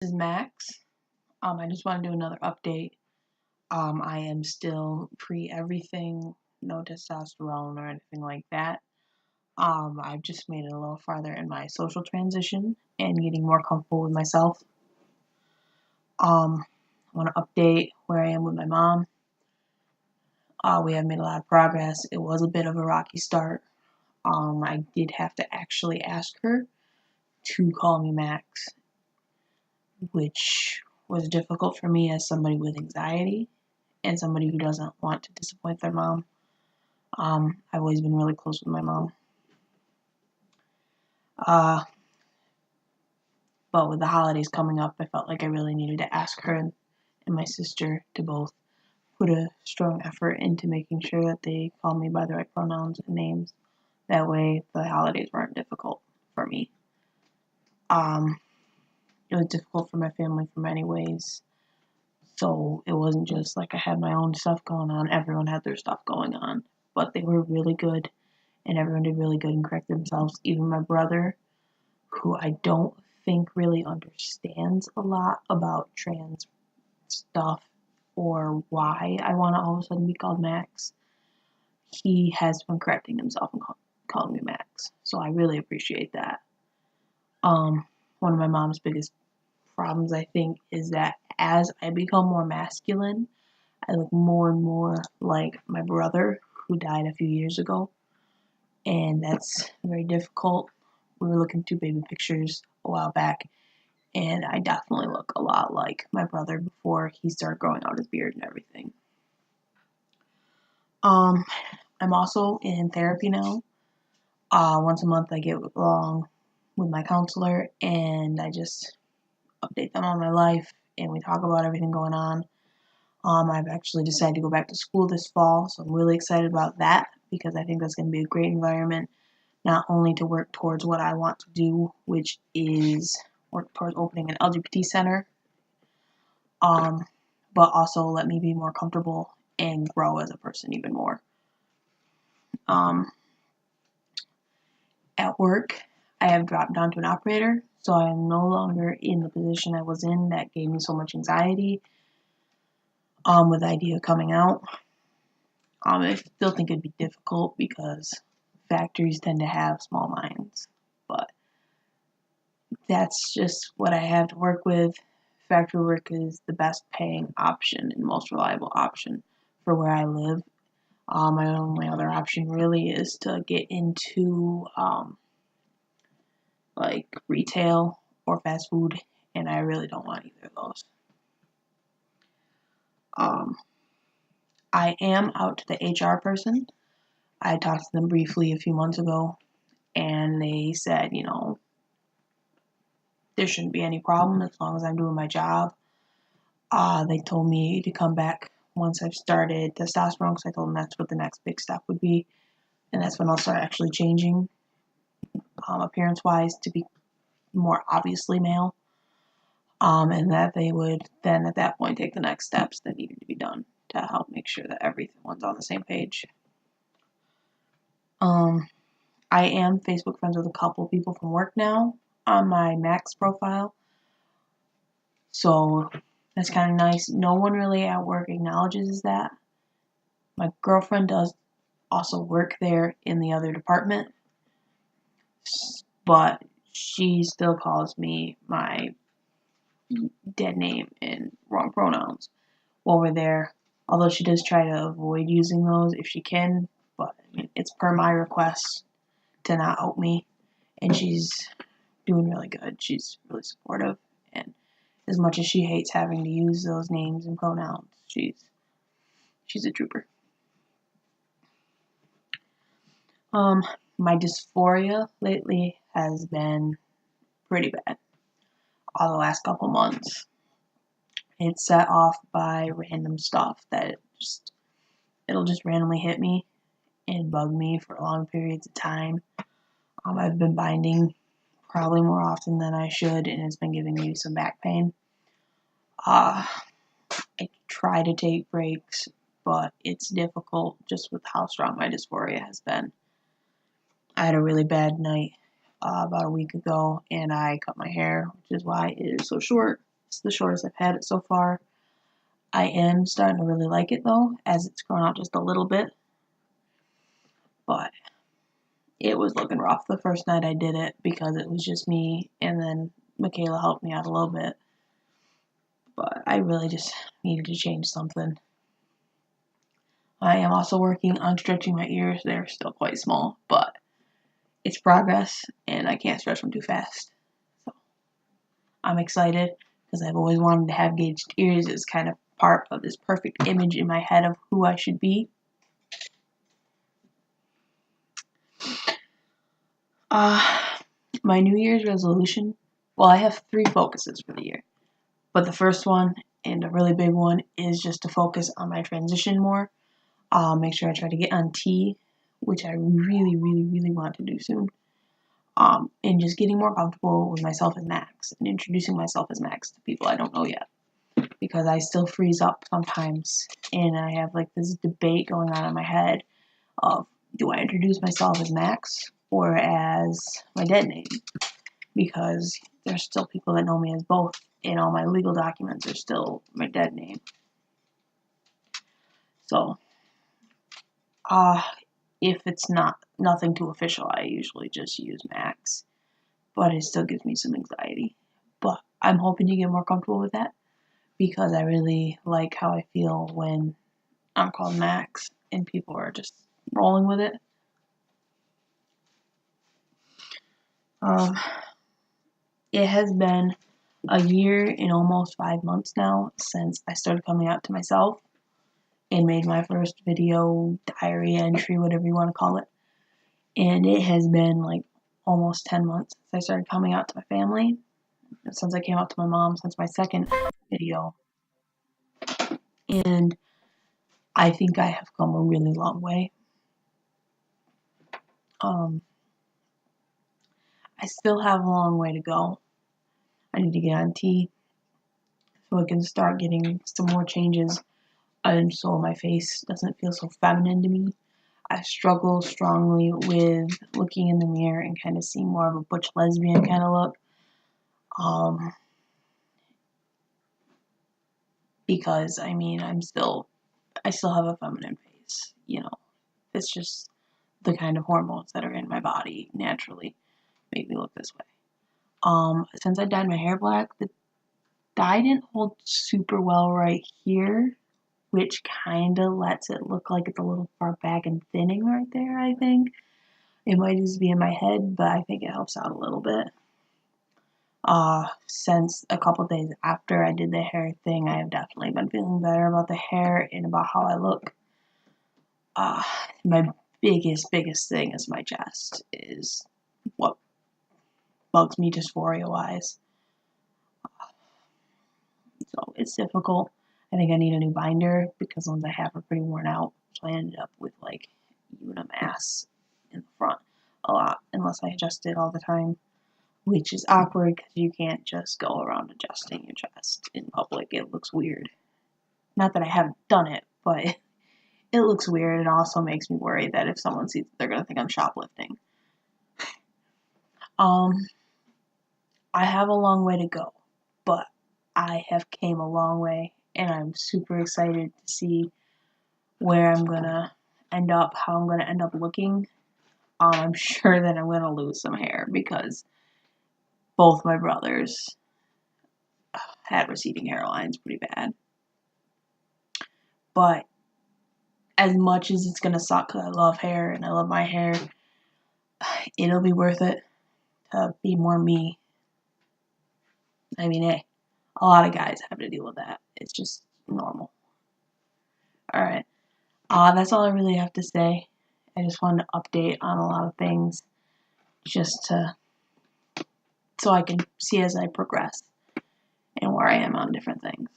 is Max. I just want to do another update. I am still pre everything, no testosterone or anything like that. I've just made it a little farther in my social transition and getting more comfortable with myself. I want to update where I am with my mom. We have made a lot of progress. It was a bit of a rocky start. I did have to actually ask her to call me Max, which was difficult for me as somebody with anxiety and somebody who doesn't want to disappoint their mom. I've always been really close with my mom. But with the holidays coming up, I felt like I really needed to ask her and my sister to both put a strong effort into making sure that they call me by the right pronouns and names. That way the holidays weren't difficult for me. It was difficult for my family for many ways. So it wasn't just like I had my own stuff going on. Everyone had their stuff going on. But they were really good, and everyone did really good and corrected themselves. Even my brother, who I don't think really understands a lot about trans stuff or why I want to all of a sudden be called Max, he has been correcting himself and calling me Max. So I really appreciate that. One of my mom's biggest problems, I think, is that as I become more masculine, I look more and more like my brother, who died a few years ago, and that's very difficult. We were looking through baby pictures a while back, and I definitely look a lot like my brother before he started growing out his beard and everything. I'm also in therapy now. Once a month I get along with my counselor, and I just update them on my life, and we talk about everything going on. I've actually decided to go back to school this fall, so I'm really excited about that because I think that's going to be a great environment, not only to work towards what I want to do, which is work towards opening an LGBT center, but also let me be more comfortable and grow as a person even more. At work, I have dropped down to an operator, so I am no longer in the position I was in that gave me so much anxiety with the idea of coming out. I still think it'd be difficult because factories tend to have small minds, but that's just what I have to work with. Factory work is the best paying option and most reliable option for where I live. My only other option really is to get into like retail or fast food, and I really don't want either of those. I am out to the HR person. I talked to them briefly a few months ago, and they said, there shouldn't be any problem as long as I'm doing my job. They told me to come back once I've started testosterone, because I told them that's what the next big step would be, and that's when I'll start actually changing appearance-wise to be more obviously male, and that they would then at that point take the next steps that needed to be done to help make sure that everyone's on the same page. I am Facebook friends with a couple people from work now on my Max profile, so that's kind of nice. No one really at work acknowledges that. My girlfriend does also work there in the other department, but she still calls me my dead name and wrong pronouns while we're there, although she does try to avoid using those if she can, but I mean, it's per my request to not out me, and she's doing really good. She's really supportive, and as much as she hates having to use those names and pronouns, she's a trooper. My dysphoria lately has been pretty bad. All the last couple months. It's set off by random stuff that it'll just randomly hit me and bug me for long periods of time. I've been binding probably more often than I should, and it's been giving me some back pain. I try to take breaks, but it's difficult just with how strong my dysphoria has been. I had a really bad night about a week ago, and I cut my hair, which is why it is so short. It's the shortest I've had it so far. I am starting to really like it though, as it's grown out just a little bit. But it was looking rough the first night I did it because it was just me, and then Michaela helped me out a little bit. But I really just needed to change something. I am also working on stretching my ears. They're still quite small, but it's progress, and I can't stretch them too fast. So I'm excited because I've always wanted to have gauged ears as kind of part of this perfect image in my head of who I should be. My New Year's resolution, well, I have 3 focuses for the year. But the first one, and a really big one, is just to focus on my transition more. Make sure I try to get on T, which I really, really, really want to do soon. And just getting more comfortable with myself as Max and introducing myself as Max to people I don't know yet. Because I still freeze up sometimes, and I have like this debate going on in my head of, do I introduce myself as Max or as my dead name? Because there's still people that know me as both, and all my legal documents are still my dead name. So, if it's nothing too official, I usually just use Max, but it still gives me some anxiety. But I'm hoping to get more comfortable with that, because I really like how I feel when I'm called Max and people are just rolling with it. It has been a year and almost 5 months now since I started coming out to myself and made my first video, diary entry, whatever you want to call it. And it has been like almost 10 months since I started coming out to my family, since I came out to my mom, since my second video. And I think I have come a really long way. I still have a long way to go. I need to get on T so I can start getting some more changes, and so my face doesn't feel so feminine to me. I struggle strongly with looking in the mirror and kind of seeing more of a butch lesbian kind of look. Because I mean, I still have a feminine face, you know. It's just the kind of hormones that are in my body naturally make me look this way. Since I dyed my hair black, the dye didn't hold super well right here, which kind of lets it look like it's a little far back and thinning right there, I think. It might just be in my head, but I think it helps out a little bit. Since a couple days after I did the hair thing, I have definitely been feeling better about the hair and about how I look. My biggest thing is my chest, is what bugs me dysphoria-wise. So it's difficult. I think I need a new binder because the ones I have are pretty worn out. So I ended up with like even a mass in the front a lot, unless I adjust it all the time, which is awkward because you can't just go around adjusting your chest in public. It looks weird. Not that I haven't done it, but it looks weird. It also makes me worry that if someone sees it, they're going to think I'm shoplifting. I have a long way to go, but I have came a long way, and I'm super excited to see where I'm going to end up, how I'm going to end up looking. I'm sure that I'm going to lose some hair because both my brothers had receding hairlines pretty bad. But as much as it's going to suck because I love hair and I love my hair, it'll be worth it to be more me. I mean, hey, a lot of guys have to deal with that. It's just normal. Alright. That's all I really have to say. I just wanted to update on a lot of things just so I can see as I progress and where I am on different things.